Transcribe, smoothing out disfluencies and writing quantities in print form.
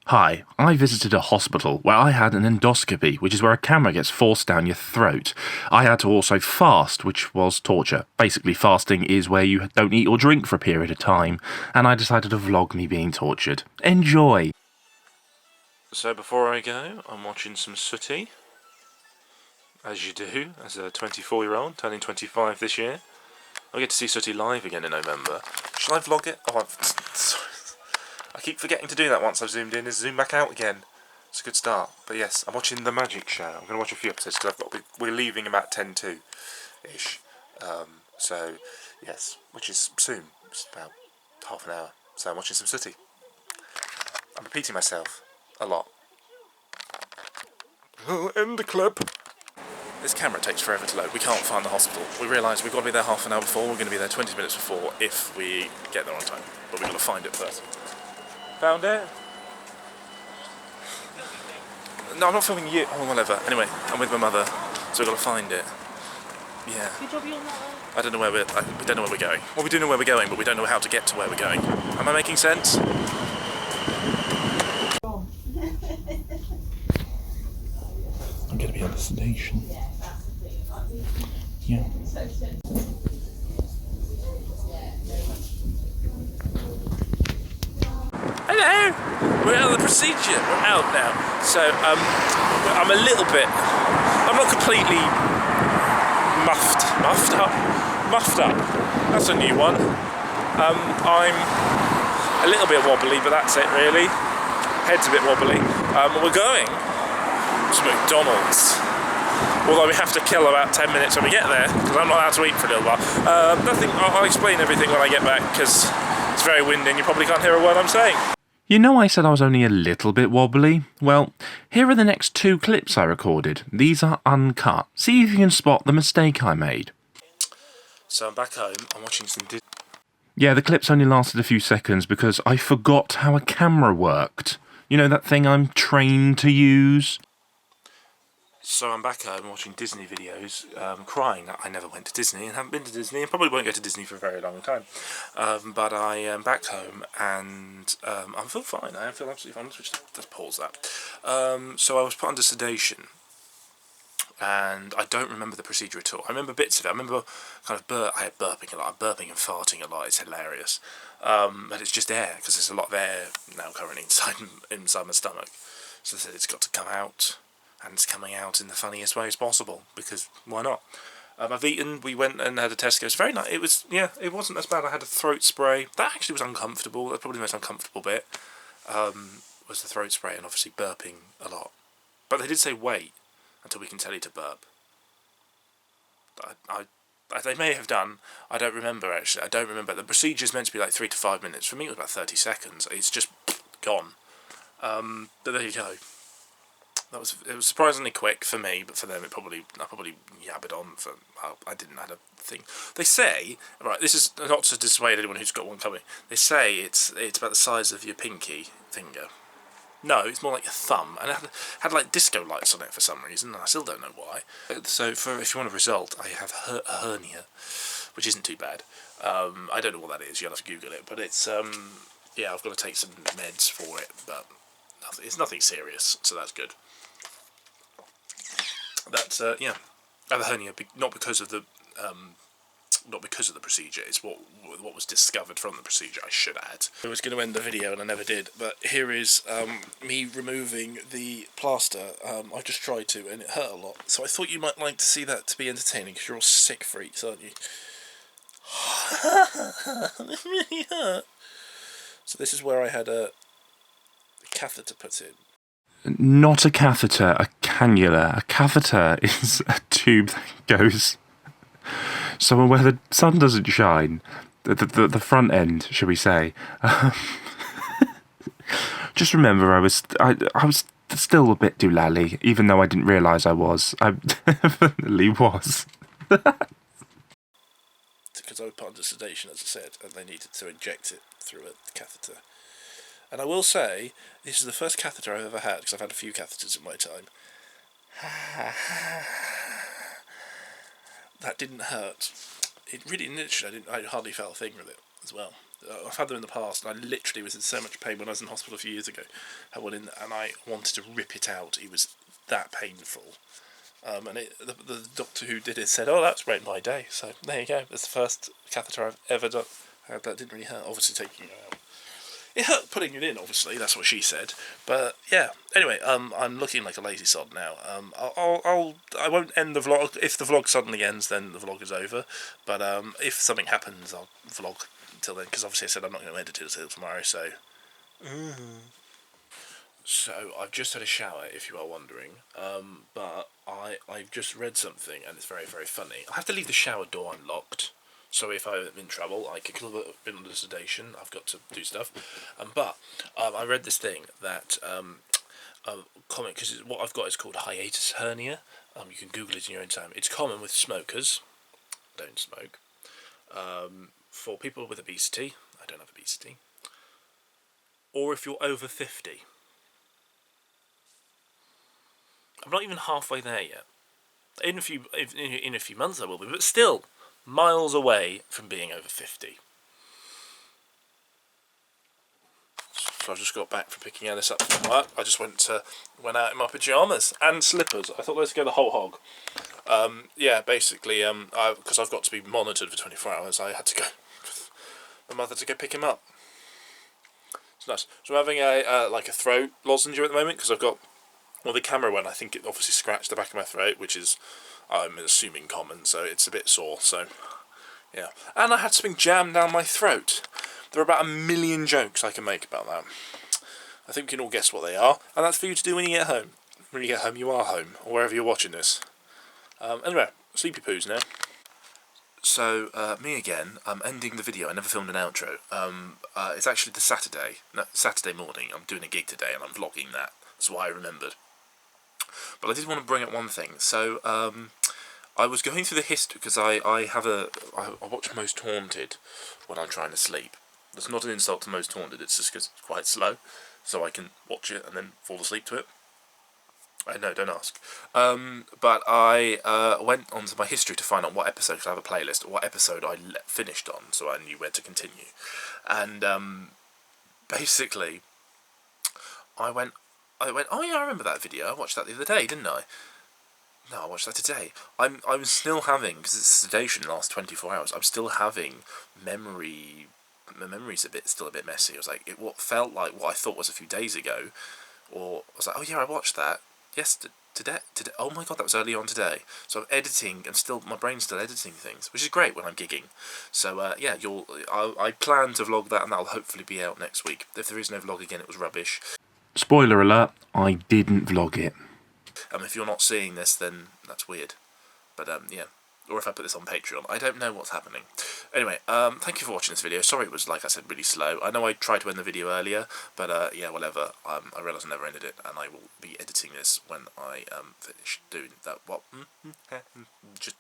Hi, I visited a hospital where I had an endoscopy, which is where a camera gets forced down your throat. I had to also fast, which was torture. Basically, fasting is where you don't eat or drink for a period of time, and I decided to vlog me being tortured. Enjoy! So before I go, I'm watching some Sooty, as you do, as a 24-year-old, turning 25 this year. I'll get to see Sooty live again in November. Shall I vlog it? Oh, sorry. I keep forgetting to do that once I've zoomed in, is zoom back out again. It's a good start. But yes, I'm watching The Magic Show. I'm going to watch a few episodes because we're leaving about 10:02-ish. So, yes, which is soon. It's about half an hour. So I'm watching some Sooty. I'm repeating myself a lot. Oh, end the clip. This camera takes forever to load. We can't find the hospital. We realise we've got to be there half an hour before. We're going to be there 20 minutes before if we get there on time. But we've got to find it first. Found it? No, I'm not filming you. Oh, whatever. Anyway, I'm with my mother, so we've got to find it. Yeah. I don't know where we don't know where we're going. Well, we do know where we're going, but we don't know how to get to where we're going. Am I making sense? I'm going to be under sedation. Yeah. Hello! We're out of the procedure. We're out now. So, I'm a little bit... I'm not completely muffed up. That's a new one. I'm a little bit wobbly, but that's it really. Head's a bit wobbly. We're going to McDonald's. Although we have to kill about 10 minutes when we get there, because I'm not allowed to eat for a little while. I'll explain everything when I get back, because it's very windy and you probably can't hear a word I'm saying. You know I said I was only a little bit wobbly? Well, here are the next 2 clips I recorded. These are uncut. See if you can spot the mistake I made. So I'm back home, I'm watching some Disney. Yeah, the clips only lasted a few seconds because I forgot how a camera worked. You know that thing I'm trained to use? So I'm back home watching Disney videos, crying that I never went to Disney and haven't been to Disney and probably won't go to Disney for a very long time. But I am back home and I feel fine. I feel absolutely fine. Let's pause that. So I was put under sedation and I don't remember the procedure at all. I remember bits of it. I remember kind of I had burping a lot. I'm burping and farting a lot. It's hilarious. But it's just air because there's a lot of air now currently inside my stomach. So it's got to come out. And it's coming out in the funniest ways possible, because why not? I've eaten, we went and had a Tesco. It's very nice. It wasn't as bad. I had a throat spray. That actually was uncomfortable. That's probably the most uncomfortable bit, was the throat spray and obviously burping a lot. But they did say wait until we can tell you to burp. They may have done. I don't remember, actually. I don't remember. The procedure's meant to be like 3 to 5 minutes. For me, it was about 30 seconds. It's just gone. But there you go. It was surprisingly quick for me, but for them I probably yabbered on for. I didn't have a thing. They say, right, this is not to dissuade anyone who's got one coming. They say it's about the size of your pinky finger. No, it's more like your thumb, and it had like disco lights on it for some reason, and I still don't know why. So if you want a result, I have a hernia, which isn't too bad. I don't know what that is. You'll have to Google it, but it's yeah, I've got to take some meds for it, but it's nothing serious, so that's good. That's yeah, I have a hernia, not because of the procedure. It's what was discovered from the procedure, I should add. I was going to end the video and I never did, but here is me removing the plaster. I just tried to and it hurt a lot, so I thought you might like to see that to be entertaining, because you're all sick freaks, aren't you? It really hurt. So this is where I had a catheter put in. Not a catheter, a cannula. A catheter is a tube that goes somewhere where the sun doesn't shine. The front end, shall we say. Just remember, I was still a bit doolally, even though I didn't realise I was. I definitely was. Because I was put under sedation, as I said, and they needed to inject it through a catheter. And I will say, this is the first catheter I've ever had, because I've had a few catheters in my time. That didn't hurt. It really, literally, I hardly felt a thing with it as well. I've had them in the past, and I literally was in so much pain when I was in hospital a few years ago. I had one in, and I wanted to rip it out. It was that painful. And the doctor who did it said, "Oh, that's made my day." So there you go. It's the first catheter I've ever done. That didn't really hurt. Obviously, taking it out. It hurt putting it in. Obviously, that's what she said. But yeah. Anyway, I'm looking like a lazy sod now. I won't end the vlog. If the vlog suddenly ends, then the vlog is over. But if something happens, I'll vlog until then. Because obviously, I said I'm not going to edit it until tomorrow. So. So I've just had a shower, if you are wondering, but I've just read something and it's very, very funny. I have to leave the shower door unlocked, so if I'm in trouble, I can kill a bit under sedation. I've got to do stuff, but I read this thing that common, because what I've got is called hiatus hernia. You can Google it in your own time. It's common with smokers. Don't smoke. For people with obesity, I don't have obesity, or if you're over 50. I'm not even halfway there yet. In a few months I will be, but still miles away from being over 50. So I've just got back from picking Alice up from work. I just went out in my pyjamas and slippers. I thought let's go the whole hog. Yeah, basically, because I've got to be monitored for 24 hours, I had to go with my mother to go pick him up. It's nice. So I'm having a throat lozenge at the moment because I've got. Well, the camera one, I think it obviously scratched the back of my throat, which is, I'm assuming, common, so it's a bit sore, so, yeah. And I had something jammed down my throat. There are about 1 million jokes I can make about that. I think we can all guess what they are, and that's for you to do when you get home. When you get home, you are home, or wherever you're watching this. Anyway, sleepy poos now. So, me again, I'm ending the video. I never filmed an outro. It's actually Saturday morning. I'm doing a gig today, and I'm vlogging that. That's why I remembered. But I did want to bring up one thing. So, I was going through the history, because I watch Most Haunted when I'm trying to sleep. That's not an insult to Most Haunted, it's just because it's quite slow, so I can watch it and then fall asleep to it. No, don't ask. But I went onto my history to find out what episode, because I have a playlist, what episode I finished on, so I knew where to continue. And basically, I went, oh yeah, I remember that video. I watched that the other day, didn't I? No, I watched that today. I'm still having, because it's sedation in the last 24 hours, I'm still having memory. My memory's still a bit messy. I was like, what felt like what I thought was a few days ago, or I was like, oh yeah, I watched that. Yes, today. Oh my god, that was early on today. So I'm editing, my brain's still editing things, which is great when I'm gigging. So yeah, I plan to vlog that, and that'll hopefully be out next week. If there is no vlog again, it was rubbish. Spoiler alert, I didn't vlog it. If you're not seeing this, then that's weird. But yeah. Or if I put this on Patreon. I don't know what's happening. Anyway, thank you for watching this video. Sorry it was, like I said, really slow. I know I tried to end the video earlier, but yeah, whatever. I realised I never ended it, and I will be editing this when I finish doing that. What? Just